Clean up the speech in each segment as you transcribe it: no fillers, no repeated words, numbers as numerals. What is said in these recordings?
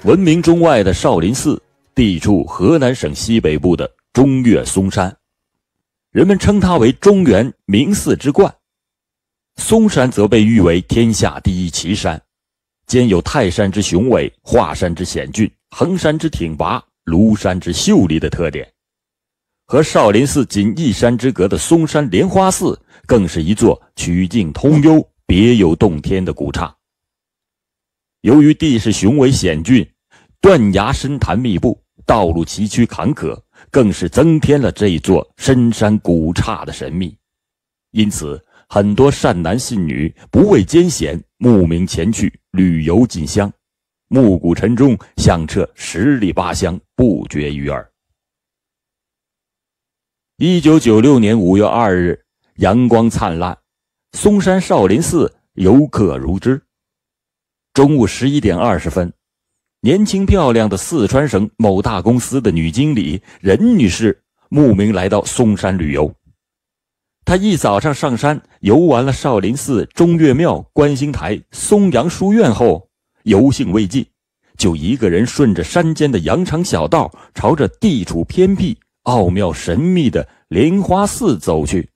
闻名中外的少林寺地处河南省西北部的中岳嵩山，人们称它为中原名寺之冠。嵩山则被誉为天下第一奇山，兼有泰山之雄伟、华山之险峻、衡山之挺拔、庐山之秀丽的特点。和少林寺仅一山之隔的嵩山莲花寺，更是一座曲径通幽、别有洞天的古刹。由于地势雄伟险峻，断崖深潭密布，道路崎岖坎坷，更是增添了这一座深山古刹的神秘。因此，很多善男信女不畏艰险，慕名前去旅游进香，暮鼓晨钟，响彻十里八乡，不绝于耳。1996年5月2日，阳光灿烂，嵩山少林寺游客如织。中午11点20分，年轻漂亮的四川省某大公司的女经理任女士慕名来到嵩山旅游。她一早上上山游完了少林寺、中岳庙、观星台、松阳书院后，游兴未尽，就一个人顺着山间的羊肠小道，朝着地处偏僻、奥妙神秘的莲花寺走去。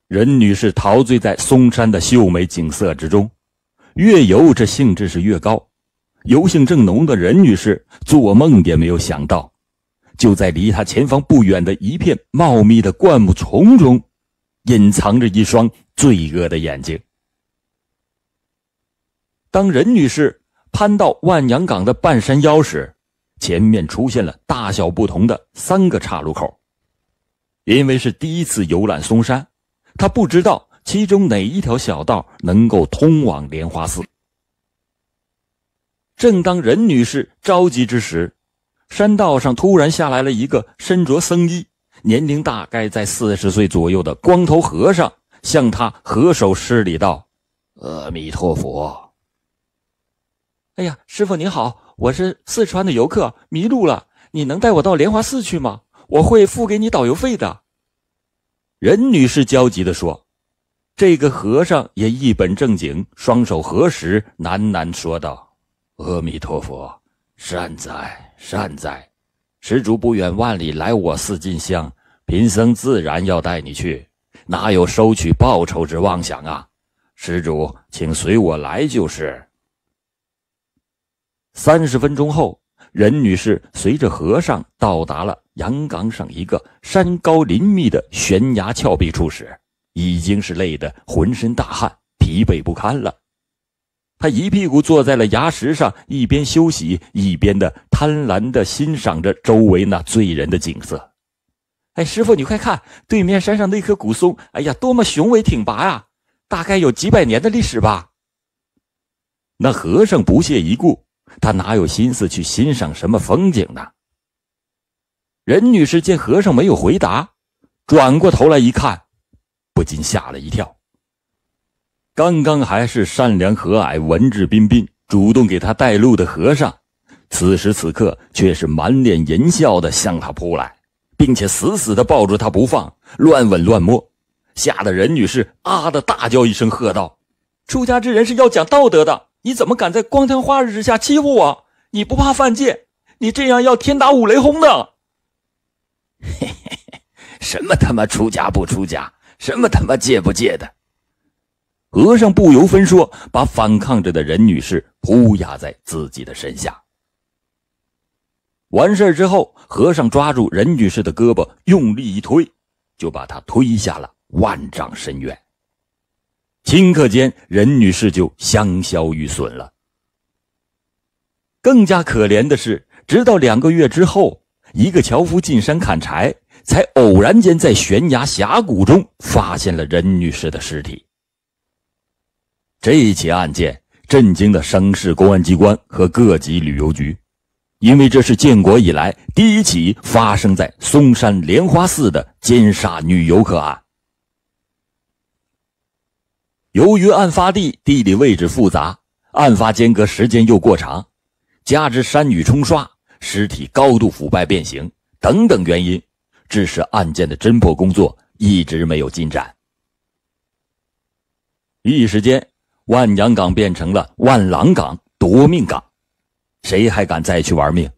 任女士陶醉在嵩山的秀美景色之中，越游这兴致是越高。游兴正浓的任女士做梦也没有想到，就在离她前方不远的一片茂密的灌木丛中，隐藏着一双罪恶的眼睛。当任女士攀到万阳岗的半山腰时，前面出现了大小不同的3个岔路口。因为是第一次游览嵩山，她不知道其中哪一条小道能够通往莲花寺。正当任女士着急之时，山道上突然下来了一个身着僧衣、年龄大概在40岁左右的光头和尚，向她合手施礼道：“阿弥陀佛。”“哎呀，师父您好，我是四川的游客，迷路了，你能带我到莲花寺去吗？我会付给你导游费的。”任女士焦急地说。这个和尚也一本正经，双手合十，喃喃说道：“阿弥陀佛，善哉善哉，施主不远万里来我寺进香，贫僧自然要带你去，哪有收取报酬之妄想啊？施主请随我来就是。”30分钟后，任女士随着和尚到达了阳岗上一个山高林密的悬崖峭壁处时，已经是累得浑身大汗，疲惫不堪了。他一屁股坐在了崖石上，一边休息，一边的贪婪地欣赏着周围那醉人的景色。“哎，师父你快看，对面山上那棵古松，哎呀，多么雄伟挺拔呀，大概有几百年的历史吧。”那和尚不屑一顾，他哪有心思去欣赏什么风景呢？任女士见和尚没有回答，转过头来一看，不禁吓了一跳。刚刚还是善良和蔼、文质彬彬，主动给他带路的和尚，此时此刻却是满脸淫笑地向他扑来，并且死死地抱住他不放，乱吻乱摸，吓得任女士啊的大叫一声，喝道：“出家之人是要讲道德的，你怎么敢在光天化日之下欺负我？你不怕犯戒？你这样要天打五雷轰的！”“嘿嘿嘿，什么他妈出家不出家，什么他妈戒不戒的！”和尚不由分说，把反抗着的任女士扑压在自己的身下。完事之后，和尚抓住任女士的胳膊，用力一推，就把她推下了万丈深渊。顷刻间，任女士就香消玉损了。更加可怜的是，直到2个月之后，一个樵夫进山砍柴，才偶然间在悬崖峡谷中发现了任女士的尸体。这起案件震惊了省市公安机关和各级旅游局，因为这是建国以来第一起发生在嵩山莲花寺的奸杀女游客案。由于案发地地理位置复杂，案发间隔时间又过长，加之山雨冲刷，尸体高度腐败变形等等原因，致使案件的侦破工作一直没有进展。一时间，万阳岗变成了万郎岗、夺命岗，谁还敢再去玩命？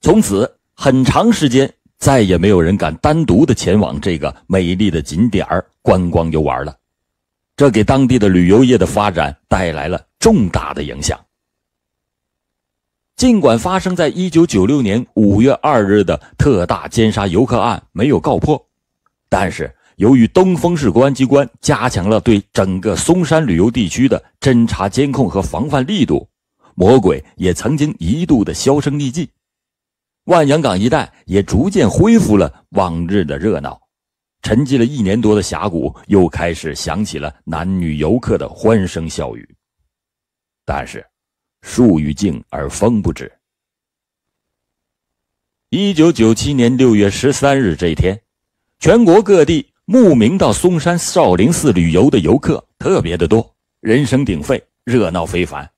从此很长时间再也没有人敢单独的前往这个美丽的景点观光游玩了，这给当地的旅游业的发展带来了重大的影响。尽管发生在1996年5月2日的特大奸杀游客案没有告破，但是由于登封市公安机关加强了对整个松山旅游地区的侦查监控和防范力度，魔鬼也曾经一度的销声匿迹，万阳港一带也逐渐恢复了往日的热闹，沉寂了1年多的峡谷又开始响起了男女游客的欢声笑语。但是树欲静而风不止。1997年6月13日这一天，全国各地慕名到嵩山少林寺旅游的游客特别的多，人声鼎沸，热闹非凡。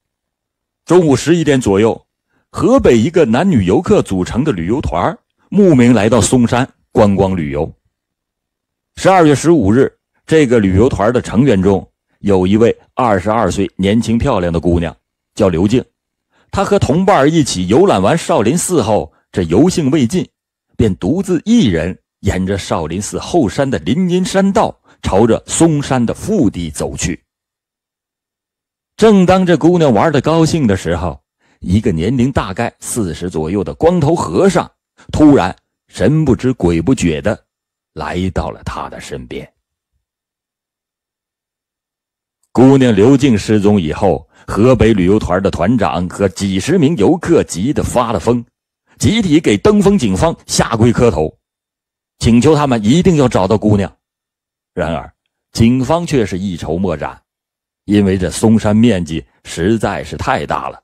中午11点左右，河北一个男女游客组成的旅游团慕名来到嵩山观光旅游。12月15日，这个旅游团的成员中有一位22岁年轻漂亮的姑娘，叫刘静。她和同伴一起游览完少林寺后，这游兴未尽，便独自一人沿着少林寺后山的林荫山道朝着嵩山的腹地走去。正当这姑娘玩得高兴的时候，一个年龄大概40左右的光头和尚突然神不知鬼不觉地来到了她的身边。姑娘刘静失踪以后，河北旅游团的团长和几十名游客急得发了疯，集体给登封警方下跪磕头，请求他们一定要找到姑娘。然而警方却是一筹莫展，因为这嵩山面积实在是太大了，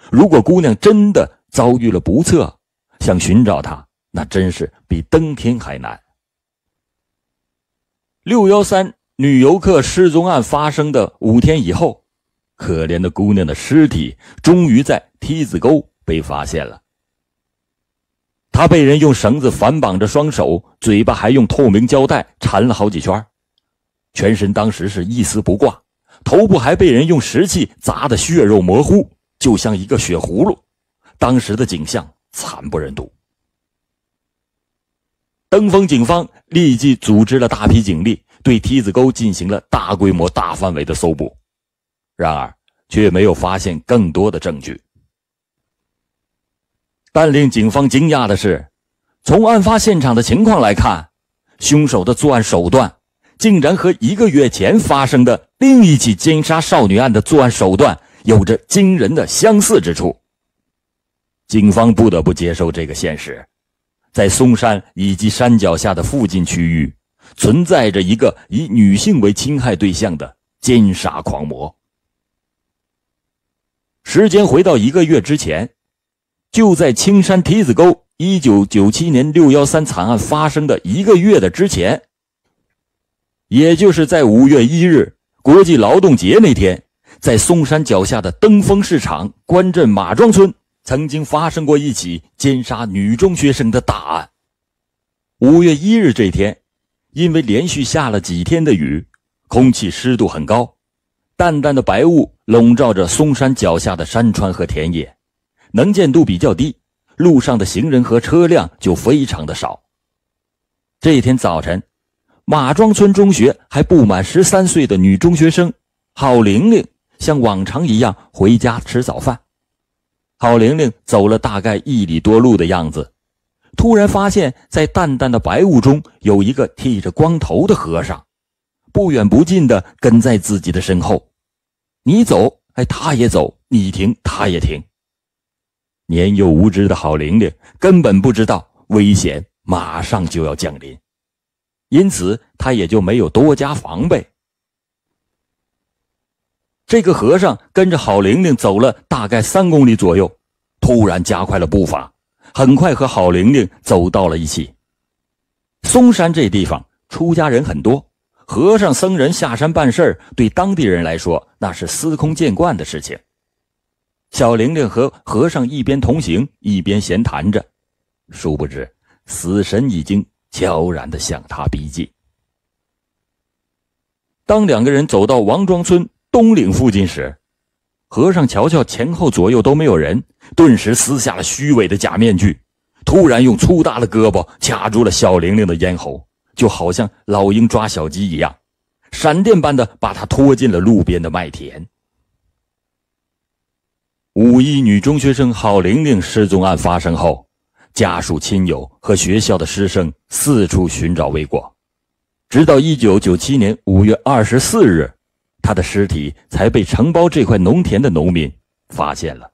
如果姑娘真的遭遇了不测，想寻找她那真是比登天还难。613女游客失踪案发生的5天以后，可怜的姑娘的尸体终于在梯子沟被发现了。她被人用绳子反绑着双手，嘴巴还用透明胶带缠了好几圈，全身当时是一丝不挂，头部还被人用石器砸得血肉模糊，就像一个血葫芦。当时的景象惨不忍睹。登封警方立即组织了大批警力，对梯子沟进行了大规模大范围的搜捕，然而却没有发现更多的证据。但令警方惊讶的是，从案发现场的情况来看，凶手的作案手段竟然和1个月前发生的另一起奸杀少女案的作案手段有着惊人的相似之处。警方不得不接受这个现实，在嵩山以及山脚下的附近区域存在着一个以女性为侵害对象的奸杀狂魔。时间回到1个月之前，就在青山梯子沟1997年613惨案发生的1个月的之前，也就是在5月1日国际劳动节那天，在嵩山脚下的登封市场关镇马庄村曾经发生过一起奸杀女中学生的大案。5月1日这天，因为连续下了几天的雨，空气湿度很高，淡淡的白雾笼罩着嵩山脚下的山川和田野，能见度比较低，路上的行人和车辆就非常的少。这一天早晨，马庄村中学还不满13岁的女中学生郝玲玲像往常一样回家吃早饭。郝玲玲走了大概1里多路的样子，突然发现在淡淡的白雾中有一个剃着光头的和尚，不远不近地跟在自己的身后。你走，他也走，你停，他也停。年幼无知的郝玲玲根本不知道危险马上就要降临，因此他也就没有多加防备。这个和尚跟着郝玲玲走了大概3公里左右，突然加快了步伐，很快和郝玲玲走到了一起。嵩山这地方出家人很多，和尚僧人下山办事对当地人来说那是司空见惯的事情。小玲玲和和尚一边同行一边闲谈着，殊不知死神已经悄然地向他逼近。当2个人走到王庄村东岭附近时，和尚瞧瞧前后左右都没有人，顿时撕下了虚伪的假面具，突然用粗大的胳膊掐住了小玲玲的咽喉，就好像老鹰抓小鸡一样，闪电般的把她拖进了路边的麦田。五一女中学生郝玲玲失踪案发生后，家属、亲友和学校的师生四处寻找未果，直到1997年5月24日，她的尸体才被承包这块农田的农民发现了。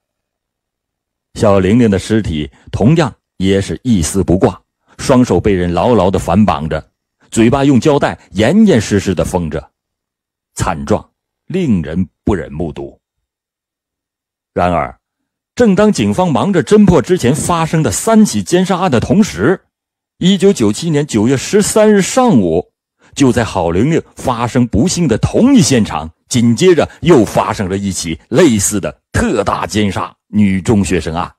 小玲玲的尸体同样也是一丝不挂，双手被人牢牢地反绑着，嘴巴用胶带严严实实地封着，惨状令人不忍目睹。然而，正当警方忙着侦破之前发生的3起奸杀案的同时，1997年9月13日上午，就在郝玲玲发生不幸的同一现场，紧接着又发生了一起类似的特大奸杀女中学生案。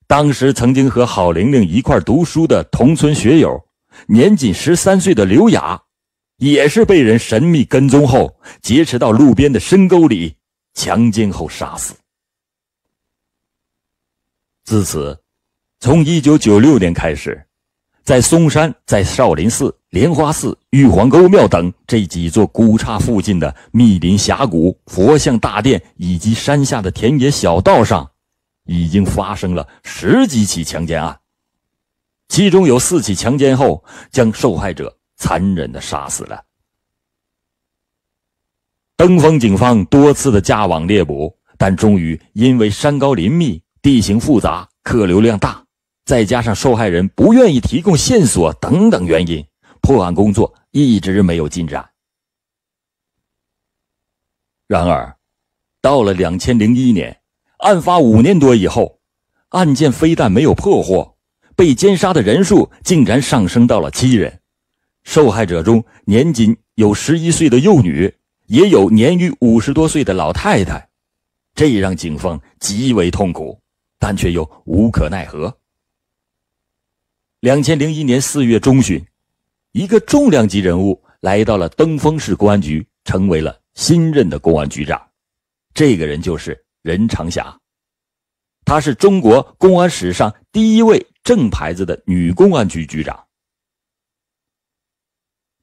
当时曾经和郝玲玲一块读书的同村学友，年仅13岁的刘雅，也是被人神秘跟踪后劫持到路边的深沟里强奸后杀死。自此，从1996年开始，在嵩山、在少林寺、莲花寺、玉皇沟庙等这几座古刹附近的密林峡谷、佛像大殿以及山下的田野小道上，已经发生了10几起强奸案，其中有4起强奸后将受害者残忍地杀死了。登封警方多次的架网猎捕，但终于因为山高林密、地形复杂、客流量大，再加上受害人不愿意提供线索等等原因，破案工作一直没有进展。然而，到了2001年，案发5年多以后，案件非但没有破获，被奸杀的人数竟然上升到了7人，受害者中年仅有11岁的幼女，也有年逾50多岁的老太太，这让警方极为痛苦，但却又无可奈何。2001年4月中旬，一个重量级人物来到了登封市公安局，成为了新任的公安局长。这个人就是任长霞，她是中国公安史上第一位正牌子的女公安局局长。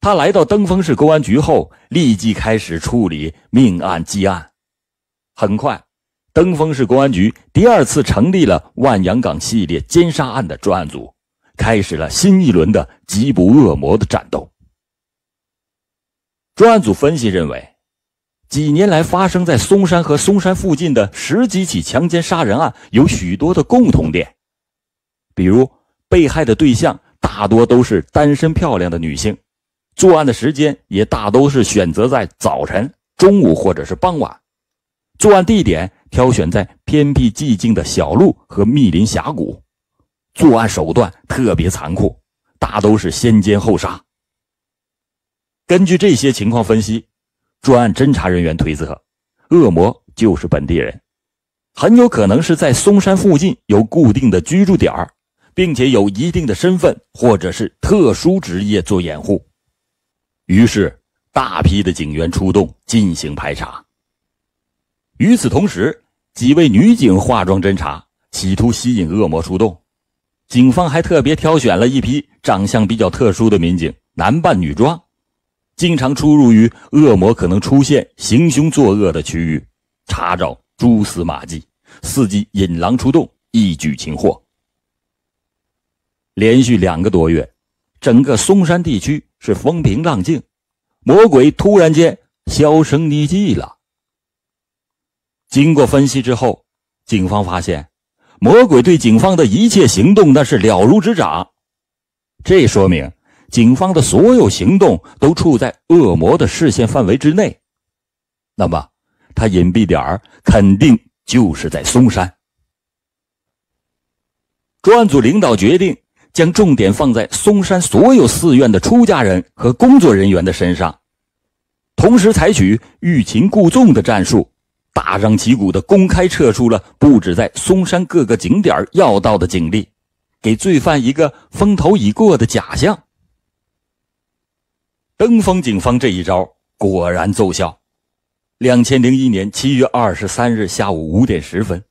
她来到登封市公安局后，立即开始处理命案积案。很快，登封市公安局第2次成立了万阳岗系列奸杀案的专案组，开始了新一轮的缉捕恶魔的战斗。专案组分析认为，几年来发生在嵩山和嵩山附近的10几起强奸杀人案有许多的共同点，比如被害的对象大多都是单身漂亮的女性，作案的时间也大都是选择在早晨、中午或者是傍晚，作案地点挑选在偏僻寂静的小路和密林峡谷，作案手段特别残酷，大都是先奸后杀。根据这些情况分析，专案侦查人员推测，恶魔就是本地人，很有可能是在嵩山附近有固定的居住点，并且有一定的身份或者是特殊职业做掩护。于是，大批的警员出动进行排查。与此同时，几位女警化妆侦查，企图吸引恶魔出动。警方还特别挑选了一批长相比较特殊的民警，男扮女装，经常出入于恶魔可能出现行凶作恶的区域，查找蛛丝马迹，伺机引狼出动，一举擒获。连续2个多月，整个嵩山地区是风平浪静，魔鬼突然间销声匿迹了。经过分析之后，警方发现魔鬼对警方的一切行动那是了如指掌，这说明警方的所有行动都处在恶魔的视线范围之内，那么他隐蔽点肯定就是在嵩山。专案组领导决定将重点放在嵩山所有寺院的出家人和工作人员的身上，同时采取欲擒故纵的战术，大张旗鼓地公开撤出了布置在嵩山各个景点要道的警力，给罪犯一个风头已过的假象。登封警方这一招果然奏效， 2001年7月23日下午5点10分，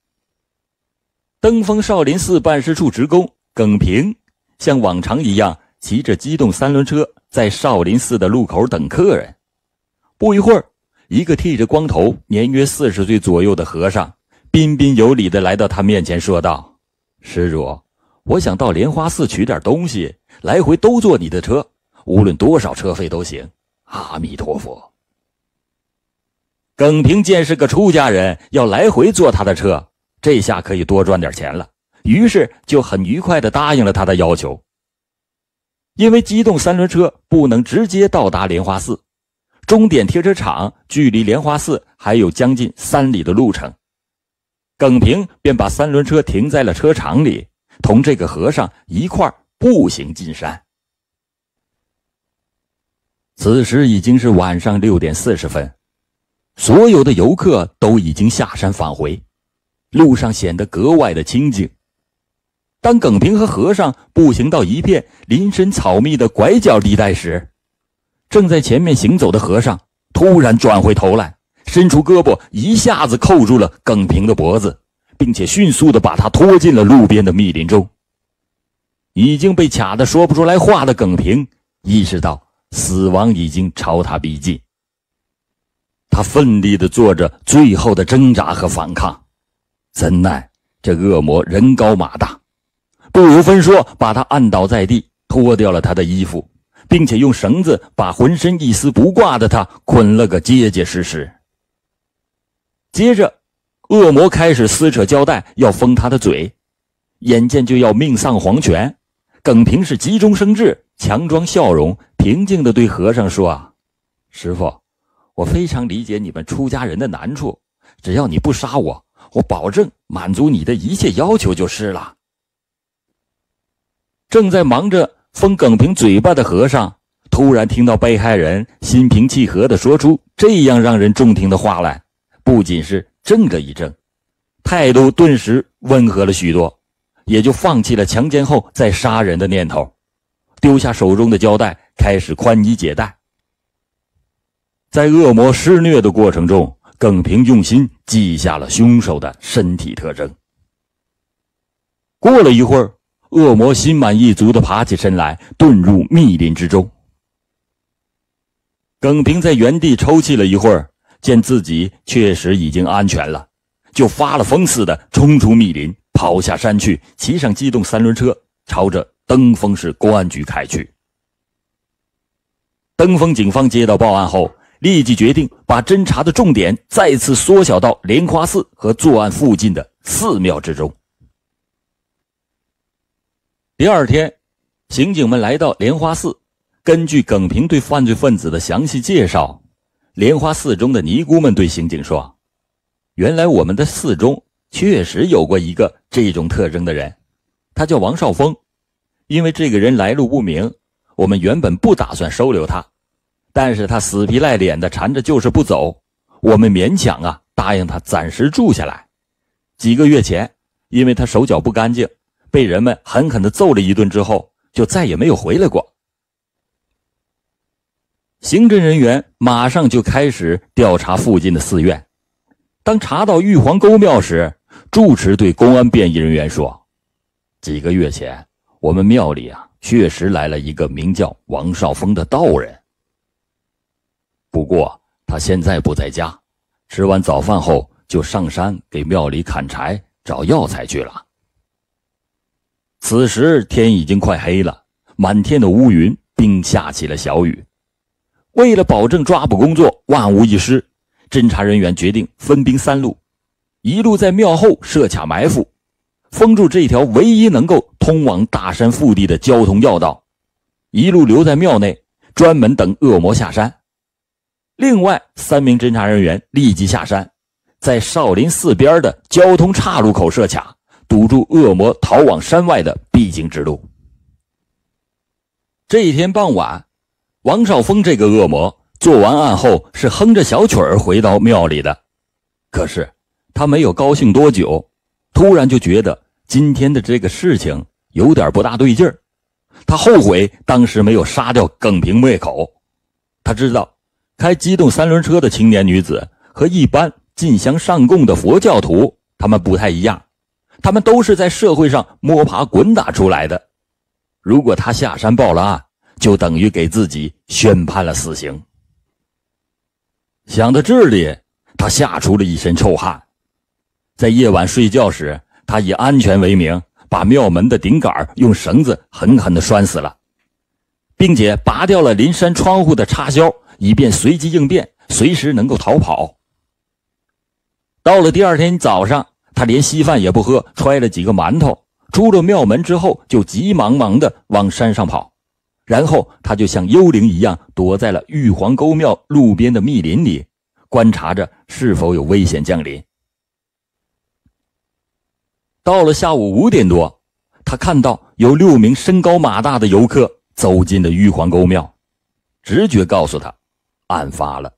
登封少林寺办事处职工耿平像往常一样骑着机动三轮车在少林寺的路口等客人。不一会儿，一个剃着光头年约40岁左右的和尚彬彬有礼地来到他面前说道：施主，我想到莲花寺取点东西，来回都坐你的车，无论多少车费都行，阿弥陀佛。耿平见是个出家人，要来回坐他的车，这下可以多赚点钱了，于是就很愉快地答应了他的要求。因为机动三轮车不能直接到达莲花寺，终点停车场距离莲花寺还有将近3里的路程，耿平便把三轮车停在了车场里，同这个和尚一块步行进山。此时已经是晚上6点40分，所有的游客都已经下山返回，路上显得格外的清静。当耿平和和尚步行到一片林深草密的拐角地带时，正在前面行走的和尚突然转回头来，伸出胳膊一下子扣住了耿平的脖子，并且迅速地把他拖进了路边的密林中。已经被卡得说不出来话的耿平意识到死亡已经朝他逼近，他奋力地做着最后的挣扎和反抗，怎奈这恶魔人高马大，不由分说把他按倒在地，脱掉了他的衣服，并且用绳子把浑身一丝不挂的他捆了个结结实实。接着恶魔开始撕扯胶带要封他的嘴，眼见就要命丧黄泉，耿平是急中生智，强装笑容，平静地对和尚说：师父，我非常理解你们出家人的难处，只要你不杀我，我保证满足你的一切要求就是了。正在忙着封耿平嘴巴的和尚突然听到被害人心平气和地说出这样让人中听的话来，不仅是怔了一怔，态度顿时温和了许多，也就放弃了强奸后再杀人的念头，丢下手中的胶带，开始宽衣解带。在恶魔施虐的过程中，耿平用心记下了凶手的身体特征。过了一会儿，恶魔心满意足地爬起身来，遁入密林之中。耿平在原地抽泣了一会儿，见自己确实已经安全了，就发了疯似的冲出密林，跑下山去，骑上机动三轮车，朝着登封市公安局开去。登封警方接到报案后，立即决定把侦查的重点再次缩小到莲花寺和作案附近的寺庙之中。第二天，刑警们来到莲花寺，根据耿平对犯罪分子的详细介绍，莲花寺中的尼姑们对刑警说：原来我们的寺中确实有过一个这种特征的人，他叫王少峰。因为这个人来路不明，我们原本不打算收留他，但是他死皮赖脸的缠着就是不走，我们勉强答应他暂时住下来。几个月前，因为他手脚不干净，被人们狠狠地揍了一顿之后，就再也没有回来过。刑侦人员马上就开始调查附近的寺院。当查到玉皇沟庙时，住持对公安便衣人员说：几个月前，我们庙里确实来了一个名叫王少峰的道人，不过他现在不在家，吃完早饭后就上山给庙里砍柴找药材去了。此时天已经快黑了，满天的乌云并下起了小雨。为了保证抓捕工作万无一失，侦查人员决定分兵3路，一路在庙后设卡埋伏，封住这条唯一能够通往大山腹地的交通要道，一路留在庙内，专门等恶魔下山。另外3名侦查人员立即下山，在少林寺边的交通岔路口设卡，堵住恶魔逃往山外的必经之路。这一天傍晚，王少峰这个恶魔做完案后是哼着小曲儿回到庙里的，可是他没有高兴多久，突然就觉得今天的这个事情有点不大对劲儿。他后悔当时没有杀掉耿平灭口。他知道开机动三轮车的青年女子和一般进香上供的佛教徒他们不太一样，他们都是在社会上摸爬滚打出来的。如果他下山报了案，就等于给自己宣判了死刑。想到这里，他吓出了一身臭汗。在夜晚睡觉时，他以安全为名，把庙门的顶杆用绳子狠狠地拴死了，并且拔掉了临山窗户的插销，以便随机应变，随时能够逃跑。到了第二天早上，他连稀饭也不喝，揣了几个馒头，出了庙门之后就急忙忙地往山上跑。然后他就像幽灵一样躲在了玉皇沟庙路边的密林里，观察着是否有危险降临。到了下午5点多，他看到有6名身高马大的游客走进了玉皇沟庙，直觉告诉他案发了。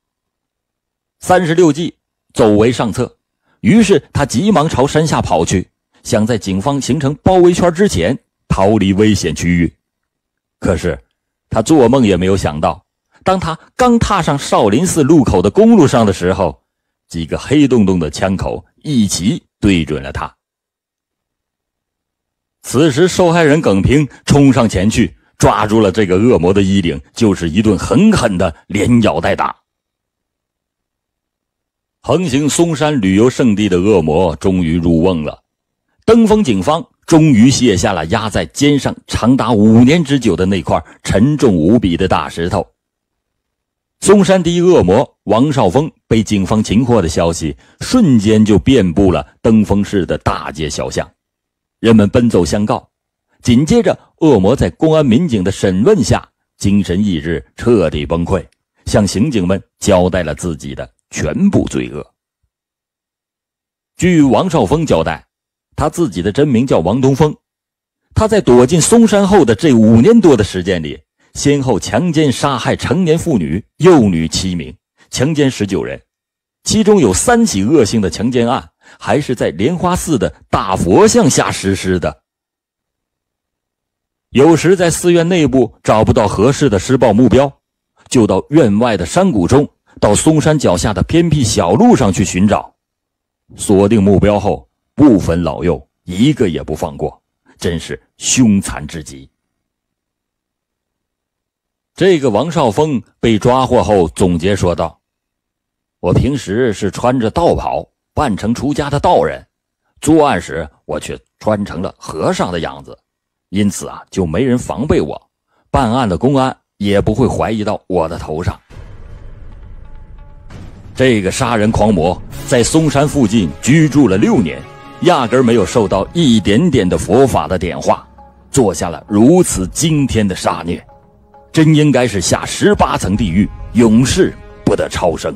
36计，走为上策，于是他急忙朝山下跑去，想在警方形成包围圈之前逃离危险区域。可是他做梦也没有想到，当他刚踏上少林寺路口的公路上的时候，几个黑洞洞的枪口一齐对准了他。此时受害人耿平冲上前去，抓住了这个恶魔的衣领，就是一顿狠狠的连咬带打。横行嵩山旅游胜地的恶魔终于入瓮了，登封警方终于卸下了压在肩上长达5年之久的那块沉重无比的大石头。嵩山第一恶魔王少峰被警方擒获的消息瞬间就遍布了登封市的大街小巷，人们奔走相告。紧接着，恶魔在公安民警的审问下，精神意志彻底崩溃，向刑警们交代了自己的全部罪恶。据王少峰交代，他自己的真名叫王东峰。他在躲进嵩山后的这5年多的时间里，先后强奸杀害成年妇女、幼女7名，强奸19人，其中有3起恶性的强奸案还是在莲花寺的大佛像下实施的。有时在寺院内部找不到合适的施暴目标，就到院外的山谷中，到嵩山脚下的偏僻小路上去寻找。锁定目标后，不分老幼，一个也不放过，真是凶残至极。这个王少峰被抓获后总结说道：我平时是穿着道袍，扮成出家的道人，作案时我却穿成了和尚的样子，因此就没人防备我，办案的公安也不会怀疑到我的头上。这个杀人狂魔在嵩山附近居住了6年，压根没有受到一点点的佛法的点化，做下了如此惊天的杀孽，真应该是下18层地狱，永世不得超生。